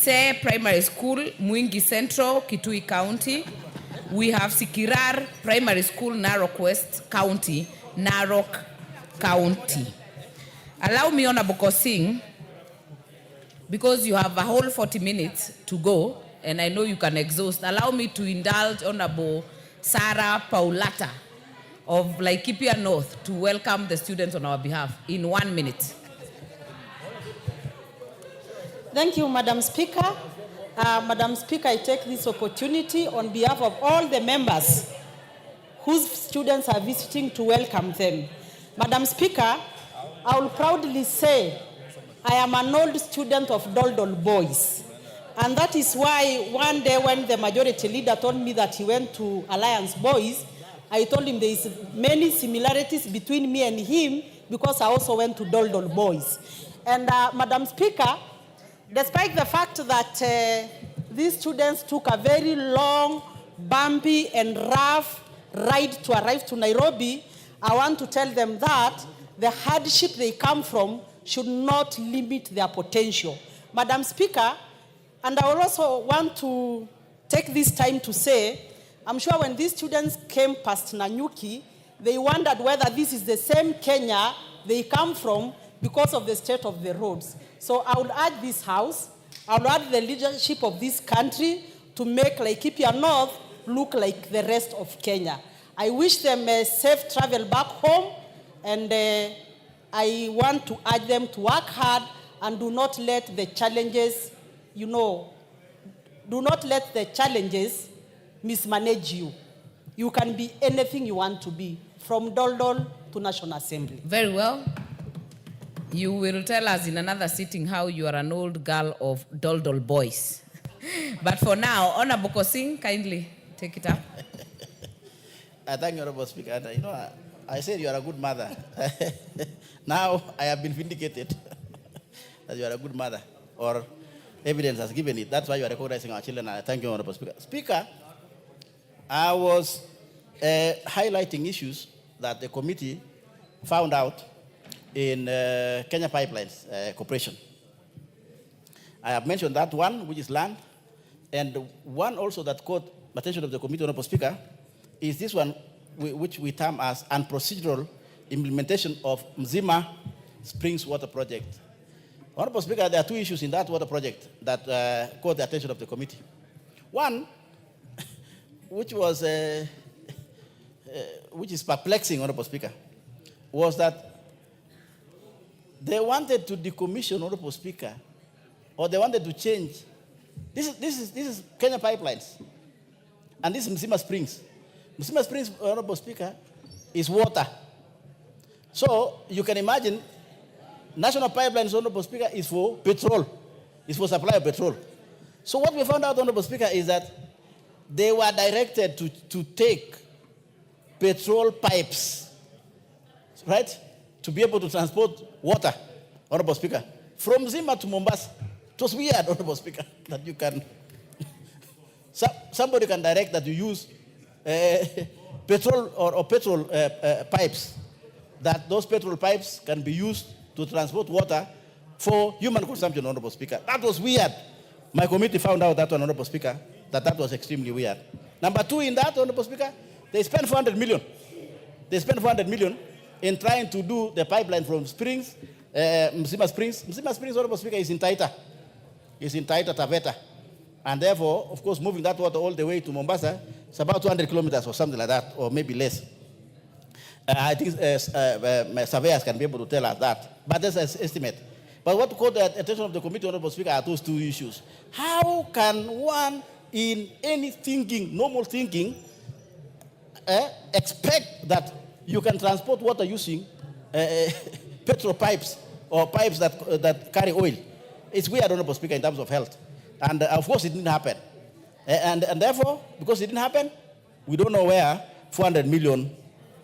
Ise Primary School, Mwingi Central, Kitui County. We have Sikirar Primary School, Narok West County, Narok County. Allow me, Honorable Kosing, because you have a whole 40 minutes to go, and I know you can exhaust, allow me to indulge Honorable Sarah Pulata of Laikipia North to welcome the students on our behalf in 1 minute. Thank you, Madam Speaker. Madam Speaker, I take this opportunity on behalf of all the members whose students are visiting to welcome them. Madam Speaker, I will proudly say I am an old student of Doldol boys. And that is why one day when the majority leader told me that he went to Alliance Boys, I told him there is many similarities between me and him because I also went to Doldol boys. And Madam Speaker, despite the fact that these students took a very long, bumpy, and rough ride to arrive to Nairobi, I want to tell them that the hardship they come from should not limit their potential. Madam Speaker, and I also want to take this time to say, I'm sure when these students came past Nanyuki, they wondered whether this is the same Kenya they come from because of the state of the roads. So I would urge this House, I would urge the leadership of this country to make Laikipia North look like the rest of Kenya. I wish them a safe travel back home, and I want to urge them to work hard and do not let the challenges, do not let the challenges mismanage you. You can be anything you want to be, from Doldol to National Assembly. Very well. You will tell us in another sitting how you are an old girl of Doldol boys. But for now, Honorable Kosing, kindly take it up. Thank you, Honorable Speaker. I said you are a good mother. Now I have been vindicated that you are a good mother, or evidence has given it. That's why you are recognizing our children. And I thank you, Honorable Speaker. Speaker, I was highlighting issues that the committee found out in Kenya Pipelines Corporation. I have mentioned that one, which is land, and one also that caught the attention of the committee, Honorable Speaker, is this one, which we term as unprocedural implementation of Mzima Springs Water Project. Honorable Speaker, there are two issues in that water project that caught the attention of the committee. One, which is perplexing, Honorable Speaker, was that they wanted to decommission, Honorable Speaker, or they wanted to change. This is Kenya Pipelines, and this is Mzima Springs. Mzima Springs, Honorable Speaker, is water. So you can imagine, National Pipelines, Honorable Speaker, is for petrol. It's for supply of petrol. So what we found out, Honorable Speaker, is that they were directed to take petrol pipes, right, to be able to transport water, Honorable Speaker, from Zima to Mombasa. It was weird, Honorable Speaker, that you can, somebody can direct that you use petrol or petrol pipes, that those petrol pipes can be used to transport water for human consumption, Honorable Speaker. That was weird. My committee found out that one, Honorable Speaker, that was extremely weird. Number two, in that, Honorable Speaker, they spent 400 million. They spent 400 million in trying to do the pipeline from Springs, Mzima Springs. Mzima Springs, Honorable Speaker, is in Taita. It's in Taita, Taveta. And therefore, of course, moving that water all the way to Mombasa, it's about 200 kilometers or something like that, or maybe less. I think surveyors can be able to tell us that. But that's an estimate. But what caught the attention of the committee, Honorable Speaker, are those two issues. How can one, in any thinking, normal thinking, expect that you can transport water using petrol pipes or pipes that carry oil? It's weird, Honorable Speaker, in terms of health. And of course, it didn't happen. And therefore, because it didn't happen, we don't know where 400 million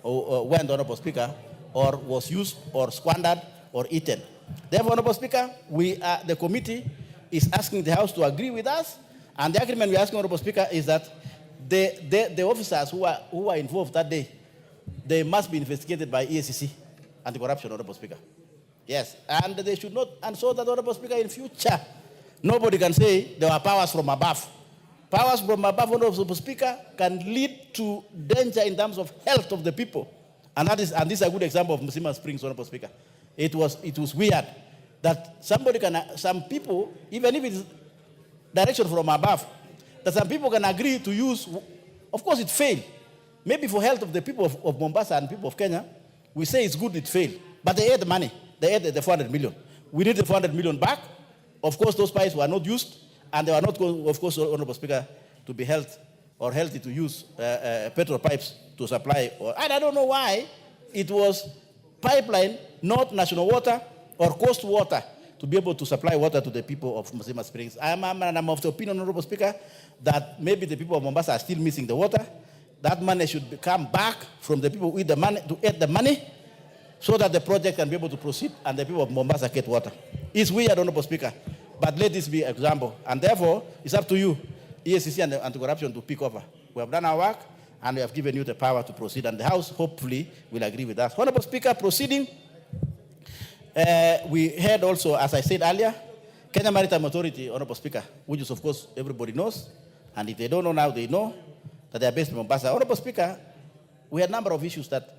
went, Honorable Speaker, or was used, or squandered, or eaten. Therefore, Honorable Speaker, the committee is asking the House to agree with us, and the agreement we're asking, Honorable Speaker, is that the officers who were involved that day, they must be investigated by EACC, anti-corruption, Honorable Speaker. Yes, and they should not, and so that, Honorable Speaker, in future, Nobody can say there were powers from above. Powers from above, Honorable Speaker, can lead to danger in terms of health of the people. And this is a good example of Musima Springs, Honorable Speaker. It was weird that some people, even if it's direction from above, that some people can agree to use, of course it failed. Maybe for health of the people of Mombasa and people of Kenya, we say it's good it failed. But they had the money. They had the 400 million. We need the 400 million back. Of course, those pipes were not used, and they were not going, of course, Honorable Speaker, to be healthy to use petrol pipes to supply. And I don't know why it was pipeline, not national water or coast water, to be able to supply water to the people of Musima Springs. I'm of the opinion, Honorable Speaker, that maybe the people of Mombasa are still missing the water. That money should come back from the people with the money to add the money, so that the project can be able to proceed and the people of Mombasa get water. It's weird, Honorable Speaker, but let this be an example. And therefore, it's up to you, EACC and anti-corruption, to pick over. We have done our work, and we have given you the power to proceed. And the House, hopefully, will agree with us. Honorable Speaker, proceeding, we heard also, as I said earlier, Kenya Maritime Authority, Honorable Speaker, which is, of course, everybody knows. And if they don't know now, they know that they are based in Mombasa. Honorable Speaker, we had a number of issues that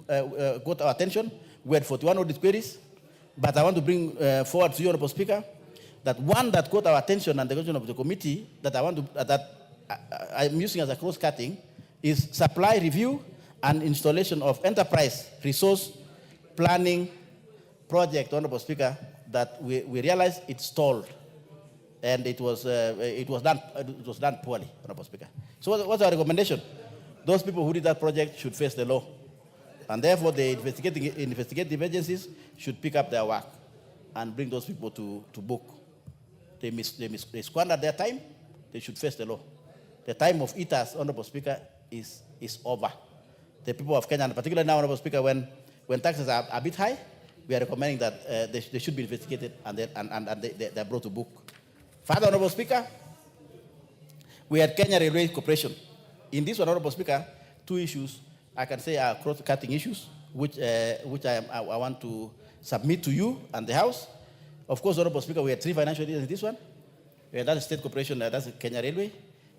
got our attention. We had 41 audit queries, but I want to bring forward to you, Honorable Speaker, that one that got our attention and the attention of the committee that I'm using as a cross-cutting is supply review and installation of enterprise resource planning project, Honorable Speaker, that we realized it stalled, and it was done poorly, Honorable Speaker. So what's our recommendation? Those people who did that project should face the law. And therefore, the investigative agencies should pick up their work and bring those people to book. They squandered their time. They should face the law. The time of eaters, Honorable Speaker, is over. The people of Kenya, and particularly now, Honorable Speaker, when taxes are a bit high, we are recommending that they should be investigated and they're brought to book. Further, Honorable Speaker, we had Kenya Railway Corporation. In this one, Honorable Speaker, two issues I can say are cross-cutting issues, which I want to submit to you and the House. Of course, Honorable Speaker, we had 3 financial years in this one. We had that state corporation, that's Kenya Railway,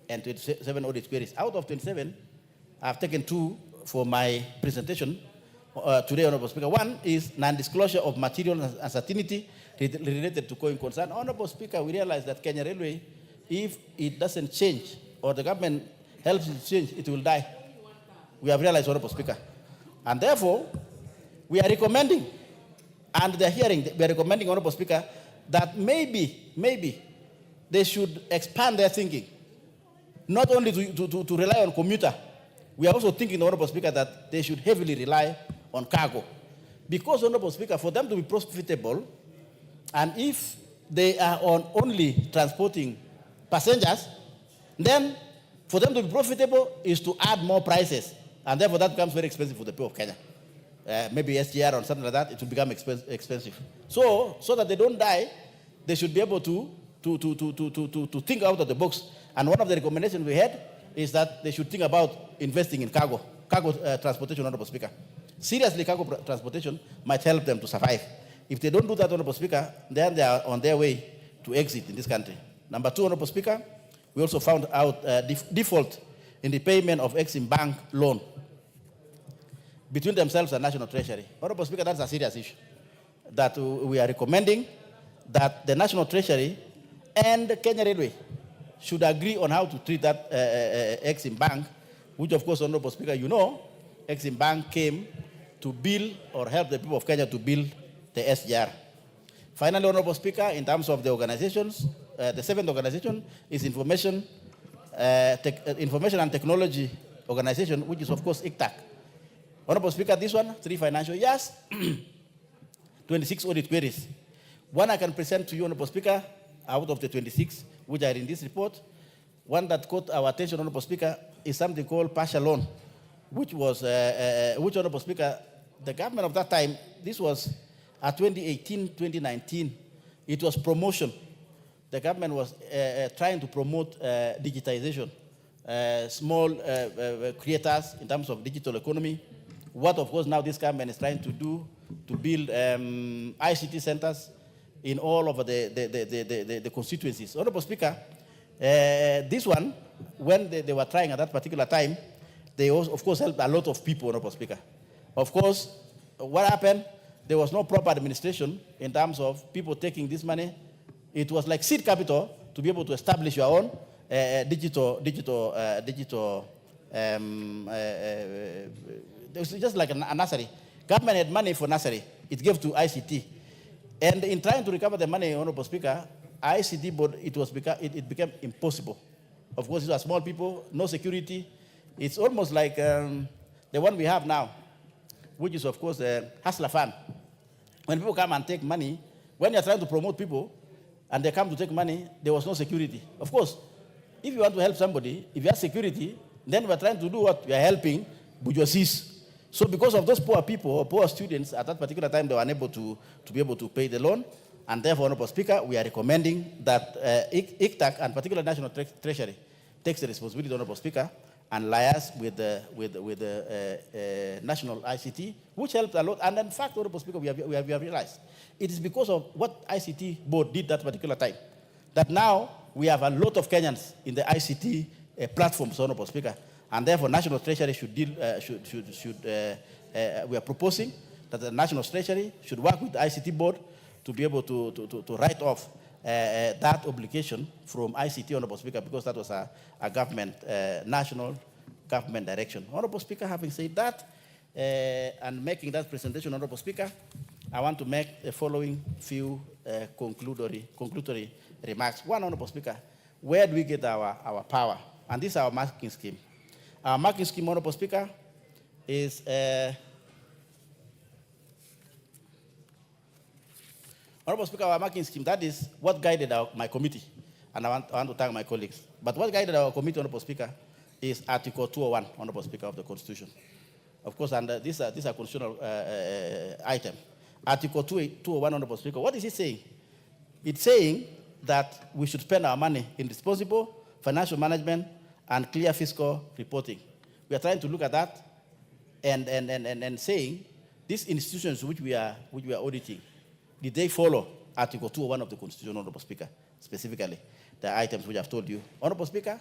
and 27 audit queries. Out of 27, I've taken 2 for my presentation today, Honorable Speaker. One is non-disclosure of material uncertainty related to going concern. Honorable Speaker, we realize that Kenya Railway, if it doesn't change or the government helps it change, it will die. We have realized, Honorable Speaker. And therefore, we are recommending, and they're hearing, we are recommending, Honorable Speaker, that maybe they should expand their thinking, not only to rely on commuter. We are also thinking, Honorable Speaker, that they should heavily rely on cargo. Because, Honorable Speaker, for them to be profitable, and if they are on only transporting passengers, then for them to be profitable is to add more prices. And therefore, that becomes very expensive for the people of Kenya. Maybe SGR or something like that, it will become expensive. So that they don't die, they should be able to think out of the box. And one of the recommendations we had is that they should think about investing in cargo transportation, Honorable Speaker. Seriously, cargo transportation might help them to survive. If they don't do that, Honorable Speaker, then they are on their way to exit in this country. Number 2, Honorable Speaker, we also found out default in the payment of Exim Bank loan between themselves and National Treasury. Honorable Speaker, that's a serious issue that we are recommending that the National Treasury and Kenya Railway should agree on how to treat that Exim Bank, which, of course, Honorable Speaker, you know, Exim Bank came to build or help the people of Kenya to build the SGR. Finally, Honorable Speaker, in terms of the organizations, the 7th organization is Information and Technology Organization, which is, of course, ICTAC. Honorable Speaker, this one, 3 financial years, 26 audit queries. One I can present to you, Honorable Speaker, out of the 26, which are in this report. One that caught our attention, Honorable Speaker, is something called partial loan, which was, Honorable Speaker, the government of that time, this was 2018, 2019, it was promotion. The government was trying to promote digitization, small creators in terms of digital economy. What, of course, now this government is trying to do to build ICT centers in all over the constituencies. Honorable Speaker, this one, when they were trying at that particular time, they also, of course, helped a lot of people, Honorable Speaker. Of course, what happened? There was no proper administration in terms of people taking this money. It was like seed capital to be able to establish your own digital. It was just like a nursery. Government had money for nursery. It gave to ICT. And in trying to recover the money, Honorable Speaker, ICT board, it became impossible. Of course, these are small people, no security. It's almost like the one we have now, which is, of course, Hustler Fund. When people come and take money, when you're trying to promote people, and they come to take money, there was no security. Of course, if you want to help somebody, if you have security, then we're trying to do what? We are helping bourgeoisies. So because of those poor people, or poor students, at that particular time, they were unable to be able to pay the loan. And therefore, Honorable Speaker, we are recommending that ICTAC, and particularly National Treasury, takes the responsibility, Honorable Speaker, and liaise with the national ICT, which helped a lot. And in fact, Honorable Speaker, we have realized it is because of what ICT board did that particular time that now we have a lot of Kenyans in the ICT platforms, Honorable Speaker. And therefore, National Treasury should deal. We are proposing that the National Treasury should work with the ICT board to be able to write off that obligation from ICT, Honorable Speaker, because that was a government, national government direction. Honorable Speaker, having said that, and making that presentation, Honorable Speaker, I want to make the following few conclusory remarks. One, Honorable Speaker, where do we get our power? And this is our marking scheme. Our marking scheme, Honorable Speaker, is Honorable Speaker, our marking scheme, that is what guided my committee. And I want to thank my colleagues. But what guided our committee, Honorable Speaker, is Article 201, Honorable Speaker, of the Constitution. Of course, and this is a constitutional item. Article 201, Honorable Speaker, what is it saying? It's saying that we should spend our money in responsible financial management and clear fiscal reporting. We are trying to look at that and saying these institutions which we are auditing, did they follow Article 201 of the Constitution, Honorable Speaker, specifically the items which I've told you. Honorable Speaker,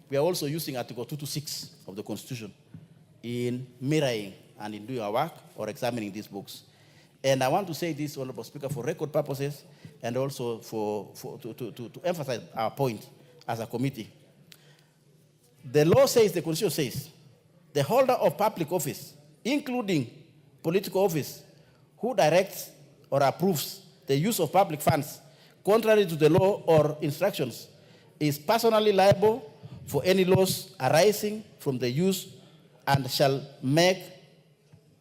we are also using Article 226 of the Constitution in mirroring and in doing our work or examining these books. And I want to say this, Honorable Speaker, for record purposes and also to emphasize our point as a committee. The law says, the Constitution says, the holder of public office, including political office, who directs or approves the use of public funds contrary to the law or instructions, is personally liable for any loss arising from the use and shall make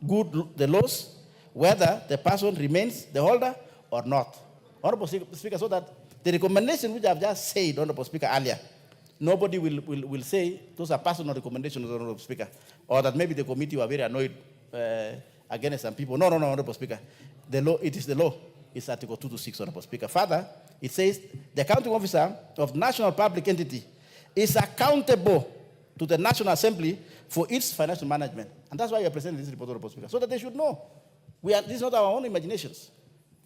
good the loss, whether the person remains the holder or not. Honorable Speaker, so that the recommendation which I've just said, Honorable Speaker, earlier, nobody will say those are personal recommendations, Honorable Speaker, or that maybe the committee were very annoyed against some people. No, Honorable Speaker. The law, it is the law. It's Article 226, Honorable Speaker. Further, it says the accounting officer of national public entity is accountable to the National Assembly for its financial management. And that's why we are presenting this report, Honorable Speaker, so that they should know. This is not our own imaginations.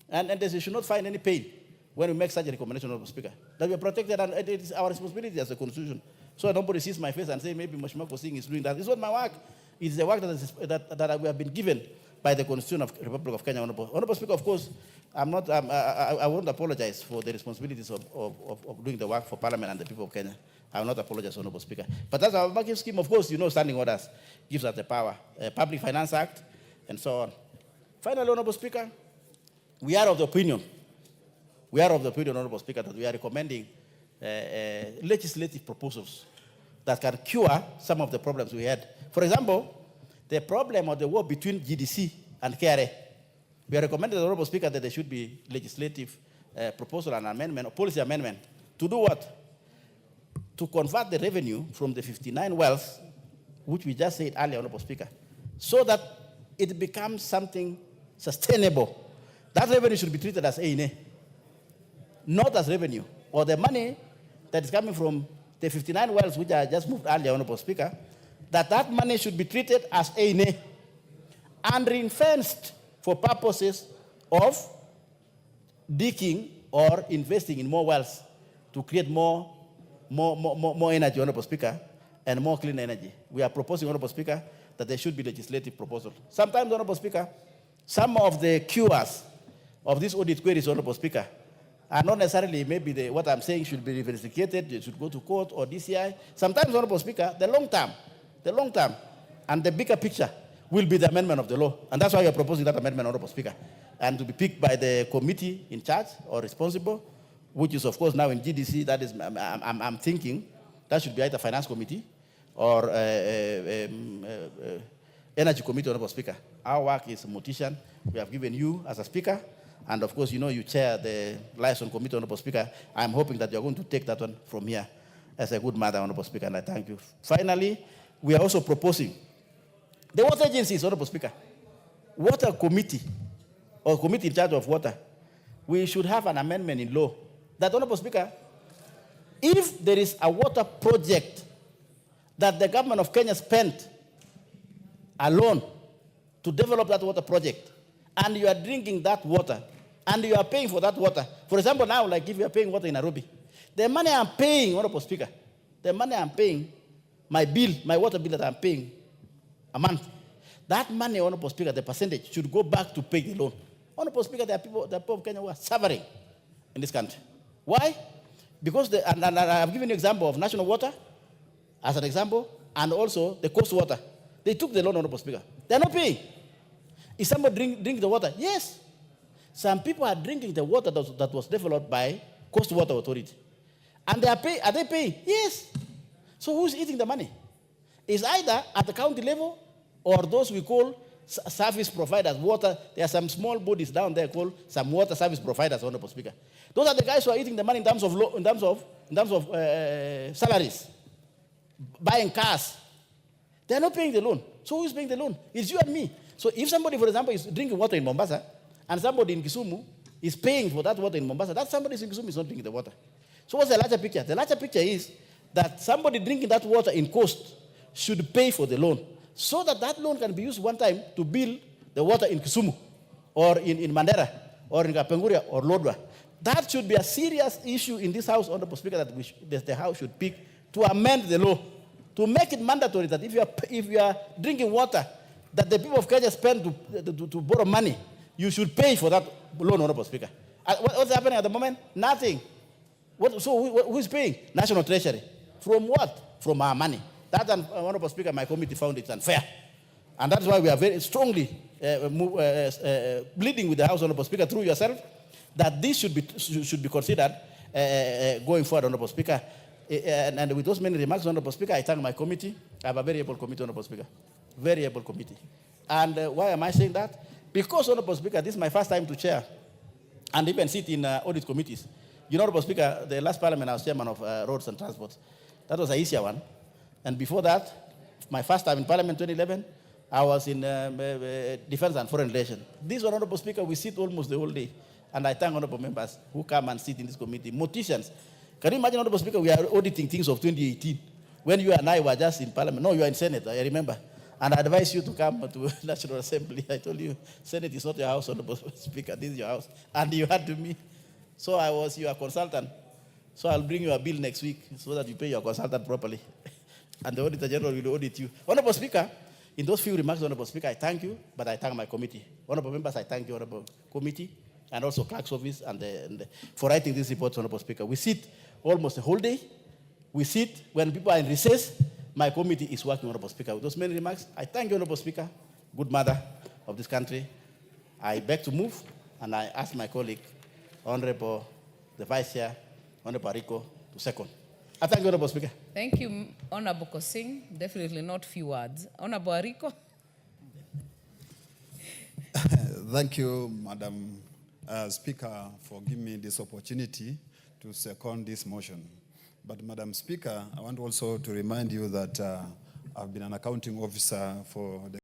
And they should not find any pain when we make such a recommendation, Honorable Speaker, that we are protected, and it is our responsibility as a constitution. So nobody sees my face and say, maybe Mashimako Singh is doing that. It's not my work. It's the work that we have been given by the Constitution of the Republic of Kenya, Honorable Speaker. Of course, I won't apologize for the responsibilities of doing the work for Parliament and the people of Kenya. I will not apologize, Honorable Speaker. But that's our marking scheme, of course, standing orders gives us the power. Public Finance Act, and so on. Finally, Honorable Speaker, we are of the opinion, Honorable Speaker, that we are recommending legislative proposals that can cure some of the problems we had. For example, the problem of the war between GDC and KRA. We are recommending, Honorable Speaker, that there should be legislative proposal and amendment or policy amendment to do what? To convert the revenue from the 59 wells, which we just said earlier, Honorable Speaker, so that it becomes something sustainable. That revenue should be treated as A&A, not as revenue, or the money that is coming from the 59 wells, which I just moved earlier, Honorable Speaker, that money should be treated as A&A and ring-fenced for purposes of digging or investing in more wells to create more energy, Honorable Speaker, and more clean energy. We are proposing, Honorable Speaker, that there should be legislative proposal. Sometimes, Honorable Speaker, some of the cures of these audit queries, Honorable Speaker, are not necessarily maybe what I'm saying should be investigated, it should go to court or DCI. Sometimes, Honorable Speaker, the long term, and the bigger picture will be the amendment of the law. And that's why you're proposing that amendment, Honorable Speaker, and to be picked by the committee in charge or responsible, which is, of course, now in GDC. That is, I'm thinking that should be either Finance Committee or Energy Committee, Honorable Speaker. Our work is mortician. We have given you as a speaker, and of course, you chair the liaison committee, Honorable Speaker. I'm hoping that you're going to take that one from here as a good mother, Honorable Speaker, and I thank you. Finally, we are also proposing the water agencies, Honorable Speaker, water committee, or committee in charge of water. We should have an amendment in law that, Honorable Speaker, if there is a water project that the government of Kenya spent alone to develop that water project, and you are drinking that water, and you are paying for that water. For example, now, like if you are paying water in Nairobi, the money I'm paying, Honorable Speaker, the money I'm paying, my bill, my water bill that I'm paying a month, that money, Honorable Speaker, the percentage should go back to pay the loan. Honorable Speaker, there are people of Kenya who are suffering in this country. Why? Because, and I've given you an example of national water as an example, and also the coast water. They took the loan, Honorable Speaker. They're not paying. Is somebody drink the water? Yes. Some people are drinking the water that was developed by Coast Water Authority. And are they paying? Yes. So who's eating the money? It's either at the county level or those we call service providers, water. There are some small bodies down there called some water service providers, Honorable Speaker. Those are the guys who are eating the money in terms of salaries, buying cars. They're not paying the loan. So who's paying the loan? It's you and me. So if somebody, for example, is drinking water in Mombasa, and somebody in Kisumu is paying for that water in Mombasa, that somebody in Kisumu is not drinking the water. So what's the larger picture? The larger picture is that somebody drinking that water in coast should pay for the loan, so that that loan can be used one time to build the water in Kisumu, or in Mandera, or in Kapenguria, or Lodwar. That should be a serious issue in this House, Honorable Speaker, that the House should pick to amend the law, to make it mandatory that if you are drinking water that the people of Kenya spend to borrow money, you should pay for that loan, Honorable Speaker. What's happening at the moment? Nothing. Who is paying? National Treasury. From what? From our money. That, Honorable Speaker, my committee found it unfair. And that's why we are very strongly pleading with the House, Honorable Speaker, through yourself, that this should be considered going forward, Honorable Speaker. And with those many remarks, Honorable Speaker, I thank my committee. I have a very able committee, Honorable Speaker. Very able committee. And why am I saying that? Because, Honorable Speaker, this is my first time to chair and even sit in audit committees. You know, Honorable Speaker, the last parliament I was chairman of roads and transport. That was an easier one. And before that, my first time in Parliament 2011, I was in Defense and Foreign Relations. This one, Honorable Speaker, we sit almost the whole day. And I thank honorable members who come and sit in this committee. Morticians. Can you imagine, Honorable Speaker, we are auditing things of 2018 when you and I were just in Parliament. No, you are in Senate, I remember. And I advise you to come to National Assembly. I told you, Senate is not your house, Honorable Speaker, this is your house. And you had to me. So I was your consultant. So I'll bring you a bill next week so that you pay your consultant properly. And the Auditor General will audit you. Honorable Speaker, in those few remarks, Honorable Speaker, I thank you, but I thank my committee. Honorable members, I thank you, Honorable Committee, and also Clerk's Office for writing this report, Honorable Speaker. We sit almost the whole day. We sit when people are in recess. My committee is working, Honorable Speaker. With those many remarks, I thank you, Honorable Speaker, good mother of this country. I beg to move, and I ask my colleague, Honorable the Vice Chair, Honorable Rico, to second. I thank you, Honorable Speaker. Thank you, Honorable Kosing. Definitely not few words. Honorable Rico. Thank you, Madam Speaker, for giving me this opportunity to second this motion. But, Madam Speaker, I want also to remind you that I've been an accounting officer for the